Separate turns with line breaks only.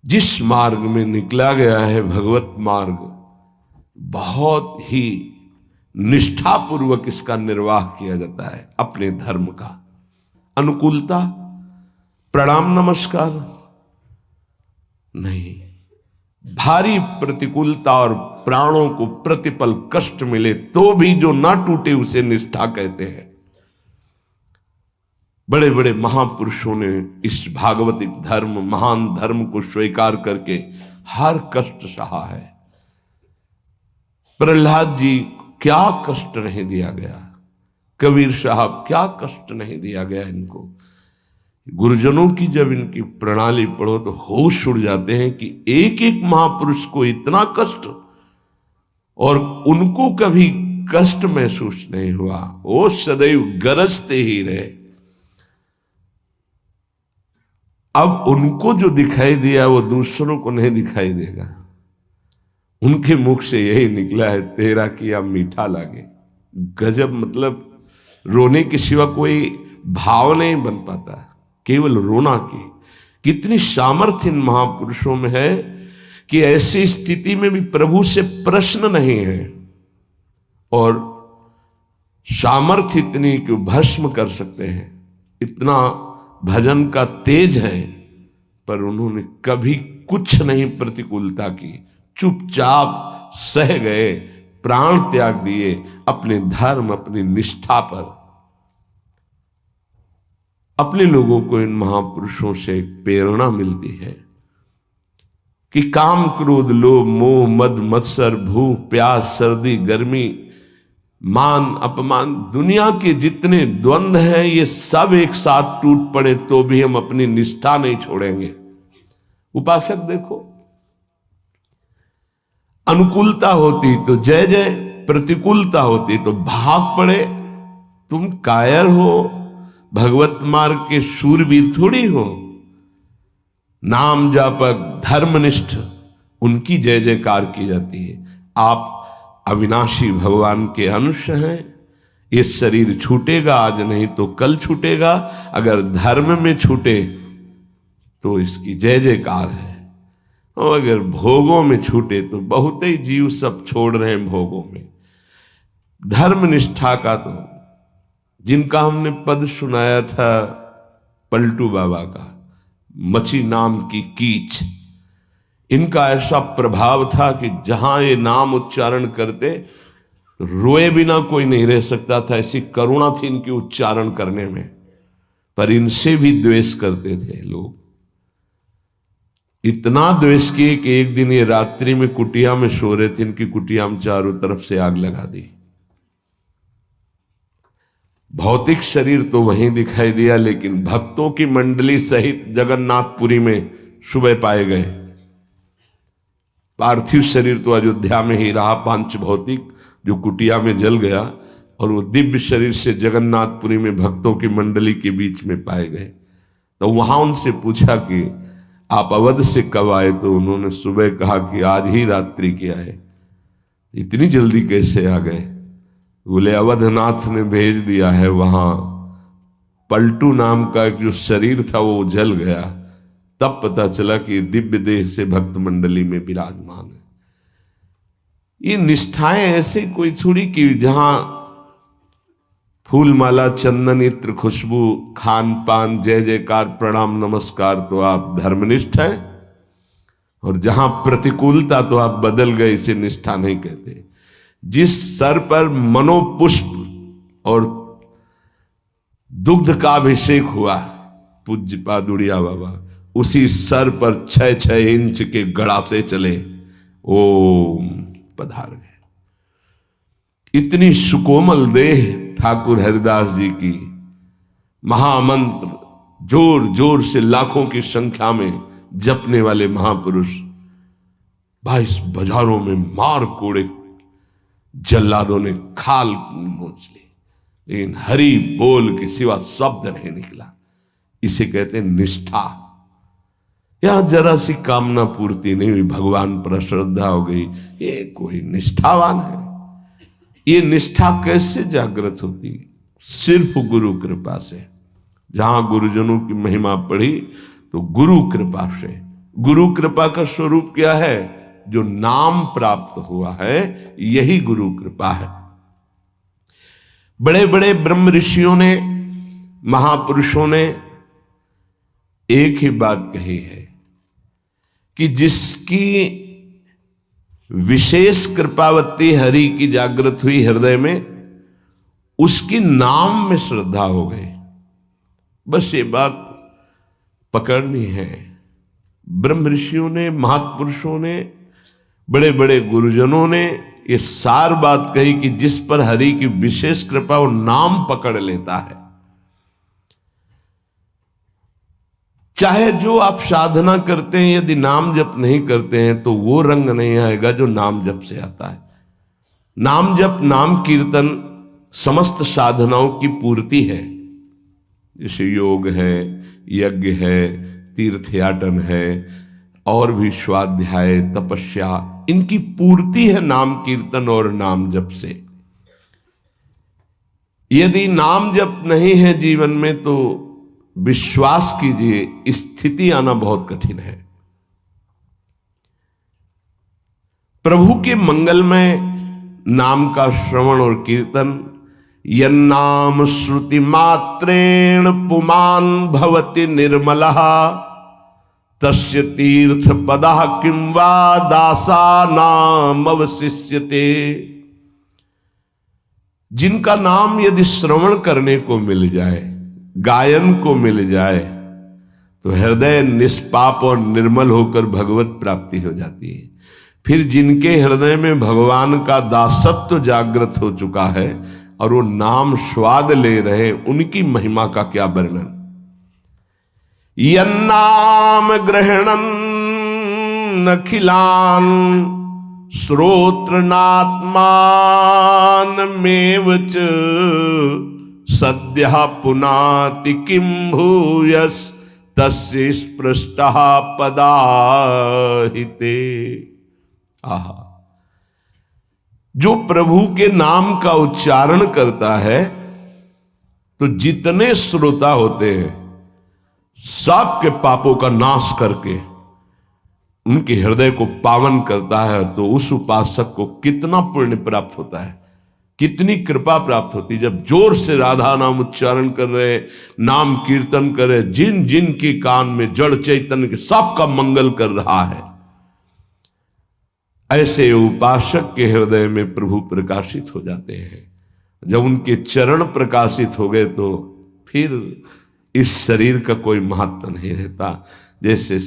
जिस मार्ग में निकला गया है भगवत मार्ग, बहुत ही निष्ठापूर्वक इसका निर्वाह किया जाता है। अपने धर्म का अनुकूलता, प्रणाम नमस्कार नहीं, भारी प्रतिकूलता और प्राणों को प्रतिपल कष्ट मिले तो भी जो ना टूटे उसे निष्ठा कहते हैं। बड़े बड़े महापुरुषों ने इस भागवतिक धर्म, महान धर्म को स्वीकार करके हर कष्ट सहा है। प्रहलाद जी क्या कष्ट नहीं दिया गया, कबीर साहब क्या कष्ट नहीं दिया गया इनको। गुरुजनों की जब इनकी प्रणाली पढ़ो तो होश उड़ जाते हैं कि एक एक महापुरुष को इतना कष्ट और उनको कभी कष्ट महसूस नहीं हुआ, वो सदैव गरजते ही रहे। अब उनको जो दिखाई दिया वो दूसरों को नहीं दिखाई देगा। उनके मुख से यही निकला है, तेरा किया मीठा लागे। गजब, मतलब रोने के सिवा कोई भाव नहीं बन पाता, केवल रोना की। कितनी सामर्थ्य इन महापुरुषों में है कि ऐसी स्थिति में भी प्रभु से प्रश्न नहीं है और सामर्थ्य इतनी कि भस्म कर सकते हैं। इतना भजन का तेज है, पर उन्होंने कभी कुछ नहीं प्रतिकूलता की, चुपचाप सह गए, प्राण त्याग दिए अपने धर्म, अपनी निष्ठा पर। अपने लोगों को इन महापुरुषों से एक प्रेरणा मिलती है कि काम, क्रोध, लोभ, मोह, मद, मत्सर, भूख, प्यास, सर्दी, गर्मी, मान, अपमान, दुनिया के जितने द्वंद्व हैं ये सब एक साथ टूट पड़े तो भी हम अपनी निष्ठा नहीं छोड़ेंगे। उपासक देखो, अनुकूलता होती तो जय जय, प्रतिकूलता होती तो भाग पड़े। तुम कायर हो, भगवत मार्ग के शूरवीर थोड़ी हो। नाम जापक, धर्मनिष्ठ, उनकी जय जयकार की जाती है। आप अविनाशी भगवान के अंश हैं। ये शरीर छूटेगा, आज नहीं तो कल छूटेगा। अगर धर्म में छूटे तो इसकी जय जयकार है, और अगर भोगों में छूटे तो बहुत ही जीव सब छोड़ रहे हैं भोगों में। धर्म निष्ठा का तो जिनका हमने पद सुनाया था पलटू बाबा का, मची नाम की कीच, इनका ऐसा प्रभाव था कि जहां ये नाम उच्चारण करते रोए बिना कोई नहीं रह सकता था। ऐसी करुणा थी इनकी उच्चारण करने में, पर इनसे भी द्वेष करते थे लोग। इतना द्वेष किए कि एक दिन ये रात्रि में कुटिया में सो रहे थे, इनकी कुटिया में चारों तरफ से आग लगा दी। भौतिक शरीर तो वहीं दिखाई दिया, लेकिन भक्तों की मंडली सहित जगन्नाथपुरी में सुबह पाए गए। पार्थिव शरीर तो अयोध्या में ही रहा, पांच भौतिक जो कुटिया में जल गया, और वो दिव्य शरीर से जगन्नाथपुरी में भक्तों की मंडली के बीच में पाए गए। तो वहां उनसे पूछा कि आप अवध से कब आए, तो उन्होंने सुबह कहा कि आज ही रात्रि किया है। इतनी जल्दी कैसे आ गए? बोले अवधनाथ ने भेज दिया है। वहां पलटू नाम का एक जो शरीर था वो जल गया, तब पता चला कि दिव्य देह से भक्त मंडली में विराजमान है। ये निष्ठाएं ऐसे कोई थोड़ी कि जहां फूल माला, चंदन, इत्र, खुशबू, खान पान, जय जयकार, प्रणाम नमस्कार तो आप धर्मनिष्ठ हैं, और जहां प्रतिकूलता तो आप बदल गए, इसे निष्ठा नहीं कहते। जिस सर पर मनोपुष्प और दुग्ध का अभिषेक हुआ पूज्य पादुड़िया बाबा, उसी सर पर 6-6 इंच के गड़ासे चले, ओम पधार गए। इतनी सुकोमल देह ठाकुर हरिदास जी की, महामंत्र जोर जोर से लाखों की संख्या में जपने वाले महापुरुष 22 बाजारों में मार कोड़े जल्लादों ने खाल नोच ली, लेकिन हरि बोल के सिवा शब्द नहीं निकला। इसे कहते हैं निष्ठा। यहां जरा सी कामना पूर्ति नहीं हुई, भगवान पर श्रद्धा हो गई, ये कोई निष्ठावान है? ये निष्ठा कैसे जागृत होती? सिर्फ गुरु कृपा से। जहां गुरुजनों की महिमा पढ़ी तो गुरु कृपा से, गुरु कृपा का स्वरूप क्या है? जो नाम प्राप्त हुआ है यही गुरु कृपा है। बड़े बड़े ब्रह्म ऋषियों ने, महापुरुषों ने एक ही बात कही है कि जिसकी विशेष कृपावती हरि की जागृत हुई हृदय में, उसकी नाम में श्रद्धा हो गई। बस ये बात पकड़नी है। ब्रह्म ऋषियों ने, महापुरुषों ने, बड़े बड़े गुरुजनों ने ये सार बात कही कि जिस पर हरि की विशेष कृपा वो नाम पकड़ लेता है। चाहे जो आप साधना करते हैं, यदि नाम जप नहीं करते हैं तो वो रंग नहीं आएगा जो नाम जप से आता है। नाम जप, नाम कीर्तन समस्त साधनाओं की पूर्ति है। जैसे योग है, यज्ञ है, तीर्थयाटन है, और भी स्वाध्याय, तपस्या, इनकी पूर्ति है नाम कीर्तन और नाम जप से। यदि नाम जप नहीं है जीवन में तो विश्वास कीजिए स्थिति आना बहुत कठिन है। प्रभु के मंगल में नाम का श्रवण और कीर्तन, यन्नाम श्रुति मात्रेण पुमान भवति निर्मलः तस्य तीर्थ पदः किं वा दासानाम अवशिष्यते। जिनका नाम यदि श्रवण करने को मिल जाए, गायन को मिल जाए, तो हृदय निष्पाप और निर्मल होकर भगवत प्राप्ति हो जाती है। फिर जिनके हृदय में भगवान का दासत्व जागृत हो चुका है और वो नाम स्वाद ले रहे, उनकी महिमा का क्या वर्णन। यन्नाम ग्रहणन् अखिलान् श्रोत्रनात्मानमेव च सद्यः पुनाति किं भूयस् तस्य स्पृष्टः पदाहिते। आहा, जो प्रभु के नाम का उच्चारण करता है तो जितने श्रोता होते हैं सबके पापों का नाश करके उनके हृदय को पावन करता है। तो उस उपासक को कितना पुण्य प्राप्त होता है, कितनी कृपा प्राप्त होती है। जब जोर से राधा नाम उच्चारण कर रहे, नाम कीर्तन कर रहे, जिन जिन के कान में जड़ चैतन्य के सबका मंगल कर रहा है, ऐसे उपासक के हृदय में प्रभु प्रकाशित हो जाते हैं। जब उनके चरण प्रकाशित हो गए तो फिर इस शरीर का कोई महत्व नहीं रहता। जैसे